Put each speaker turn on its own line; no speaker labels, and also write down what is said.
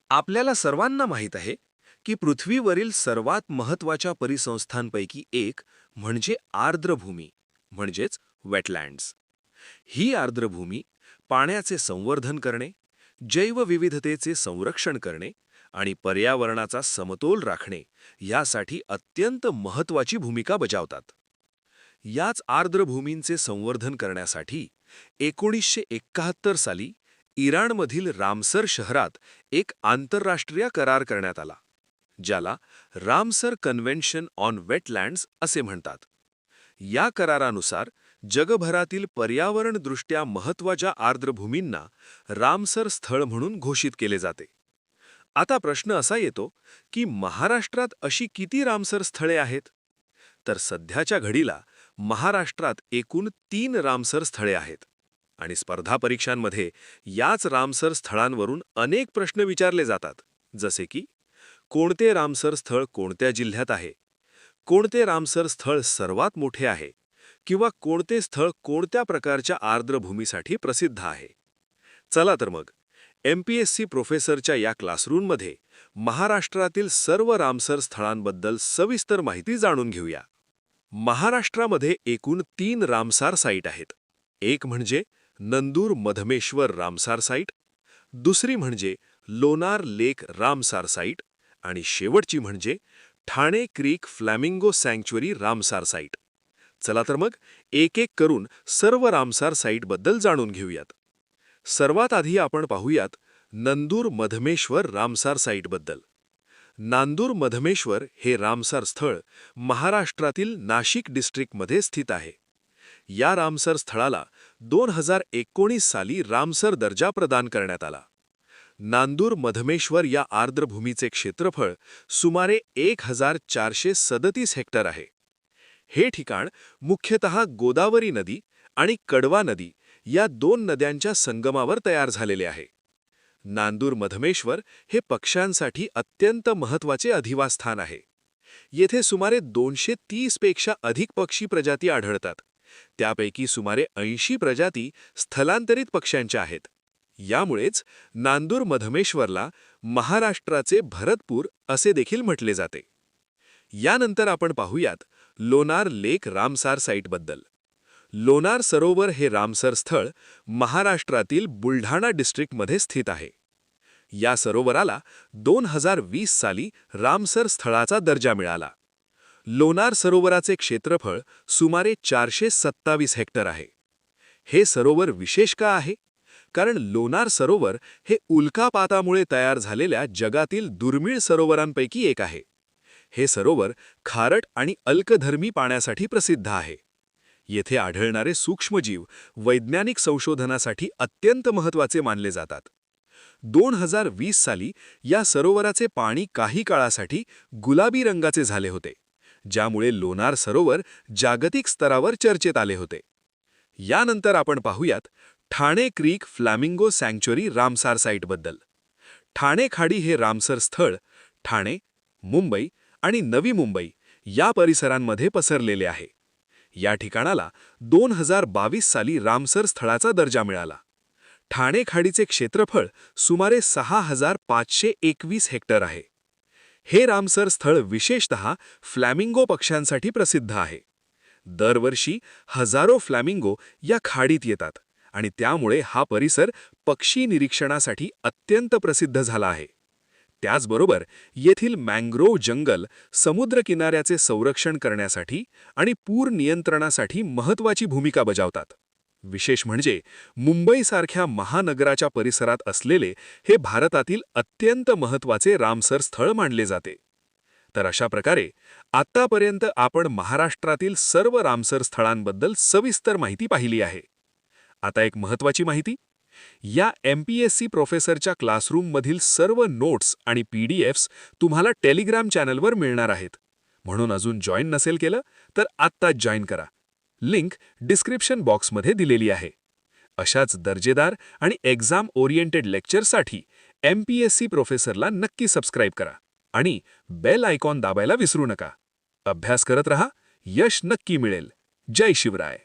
आपल्याला सर्वांना माहीत आहे की पृथ्वीवरील सर्वात महत्त्वाच्या परिसंस्थांपैकी एक म्हणजे आर्द्रभूमी म्हणजेच वेटलँड्स. ही आर्द्रभूमी पाण्याचे संवर्धन करणे, जैवविविधतेचे संरक्षण करणे आणि पर्यावरणाचा समतोल राखणे यासाठी अत्यंत महत्त्वाची भूमिका बजावतात. याच आर्द्रभूमींचे संवर्धन करण्यासाठी 1971 साली इराणमधील रामसर शहरात एक आंतरराष्ट्रीय करार करण्यात आला, ज्याला रामसर कन्व्हेन्शन ऑन वेटलँड्स असे म्हणतात. या करारानुसार जगभरातील पर्यावरणदृष्ट्या महत्त्वाच्या आर्द्रभूमींना रामसर स्थळ म्हणून घोषित केले जाते. आता प्रश्न असा येतो की महाराष्ट्रात अशी किती रामसर स्थळे आहेत? तर सध्याच्या घडीला महाराष्ट्रात एकूण 3 रामसर स्थळे आहेत आणि स्पर्धा परीक्षांमध्ये याच रामसर स्थळांवरून अनेक प्रश्न विचारले जातात, जसे की कोणते रामसर स्थळ कोणत्या जिल्ह्यात आहे, कोणते रामसर स्थळ सर्वात मोठे आहे, किंवा कोणते स्थळ कोणत्या प्रकारच्या आर्द्रभूमीसाठी प्रसिद्ध आहे. चला तर मग MPSC प्रोफेसरच्या या क्लासरूममध्ये महाराष्ट्रातील सर्व रामसर स्थळांबद्दल सविस्तर माहिती जाणून घेऊया. महाराष्ट्रामध्ये एकूण 3 रामसार साईट आहेत. एक म्हणजे नंदूर मधमेश्वर रामसार साईट, दुसरी म्हणजे लोणार लेक रामसार साईट आणि शेवटची म्हणजे Thane creek flamingo sanctuary Ramsar site. चला तर मग एक एक करून सर्व रामसार साईटबद्दल जाणून घेऊयात. सर्वात आधी आपण पाहूयात नंदूर मधमेश्वर रामसार साईटबद्दल. नांदूर मधमेश्वर हे रामसार स्थळ महाराष्ट्रातील नाशिक डिस्ट्रिक्टमध्ये स्थित आहे. या रामसर स्थळाला 2019 साली रामसर दर्जा प्रदान करण्यात आला. नांदूर मधमेश्वर या आर्द्रभूमीचे क्षेत्रफळ सुमारे 1437 हेक्टर आहे. हे ठिकाण मुख्यतः गोदावरी नदी आणि कडवा नदी या 2 नद्यांच्या संगमावर तयार झालेले आहे. नांदूर मधमेश्वर हे पक्ष्यांसाठी अत्यंत महत्त्वाचे अधिवासस्थान आहे. येथे सुमारे 230 पेक्षा अधिक पक्षी प्रजाती आढळतात. त्यापैकी सुमारे 80 प्रजाती स्थलांतरित पक्ष्यांच्या आहेत. यामुळेच नांदूर मधमेश्वरला महाराष्ट्राचे भरतपूर असे देखील म्हटले जाते. यानंतर आपण पाहूयात लोणार लेक रामसार साईटबद्दल. लोणार सरोवर हे रामसर स्थळ महाराष्ट्रातील बुलढाणा डिस्ट्रिक्टमध्ये स्थित आहे. या सरोवराला 2020 साली रामसर स्थळाचा दर्जा मिळाला. लोणार सरोवराचे क्षेत्रफळ सुमारे 427 हेक्टर आहे. हे सरोवर विशेष का आहे? कारण लोणार सरोवर हे उल्कापातामुळे तयार झालेल्या जगातील दुर्मिळ सरोवरांपैकी एक आहे. हे सरोवर खारट आणि अल्कधर्मी पाण्यासाठी प्रसिद्ध आहे. येथे आढळणारे सूक्ष्मजीव वैज्ञानिक संशोधनासाठी अत्यंत महत्त्वाचे मानले जातात. 2020 साली या सरोवराचे पाणी काही काळासाठी गुलाबी रंगाचे झाले होते, ज्यामुळे लोणार सरोवर जागतिक स्तरावर चर्चेत आले होते. यानंतर आपण पाहूयात Thane creek flamingo sanctuary Ramsar साईटबद्दल. ठाणे खाडी हे रामसर स्थळ ठाणे, मुंबई आणि नवी मुंबई या परिसरांमध्ये पसरलेले आहे. या ठिकाणाला 2022 साली रामसर स्थळाचा दर्जा मिळाला. ठाणे खाडीचे क्षेत्रफळ सुमारे 6521 हेक्टर आहे. हे रामसर स्थळ विशेषतः फ्लॅमिंगो पक्ष्यांसाठी प्रसिद्ध आहे. दरवर्षी हजारो फ्लॅमिंगो या खाडीत येतात आणि त्यामुळे हा परिसर पक्षी निरीक्षणासाठी अत्यंत प्रसिद्ध झाला आहे. त्याचबरोबर येथील मँग्रोव्ह जंगल समुद्रकिनाऱ्याचे संरक्षण करण्यासाठी आणि पूर नियंत्रणासाठी महत्त्वाची भूमिका बजावतात. विशेष म्हणजे मुंबईसारख्या महानगराच्या परिसरात असलेले हे भारतातील अत्यंत महत्त्वाचे रामसर स्थळ मानले जाते. तर अशा प्रकारे आत्तापर्यंत आपण महाराष्ट्रातील सर्व रामसर स्थळांबद्दल सविस्तर माहिती पाहिली आहे. आता एक महत्त्वाची माहिती. या MPSC प्रोफेसरच्या क्लासरूममधील सर्व नोट्स आणि PDFs तुम्हाला टेलिग्राम चॅनलवर मिळणार आहेत. म्हणून अजून जॉईन नसेल केलं तर आत्ताच जॉईन करा. लिंक डिस्क्रिप्शन बॉक्समध्ये दिलेली आहे. अशाच दर्जेदार आणि एक्झाम ओरिएंटेड लेक्चरसाठी MPSC प्रोफेसरला नक्की सबस्क्राईब करा आणि बेल आयकॉन दाबायला विसरू नका. अभ्यास करत रहा, यश नक्की मिळेल. जय शिवराय.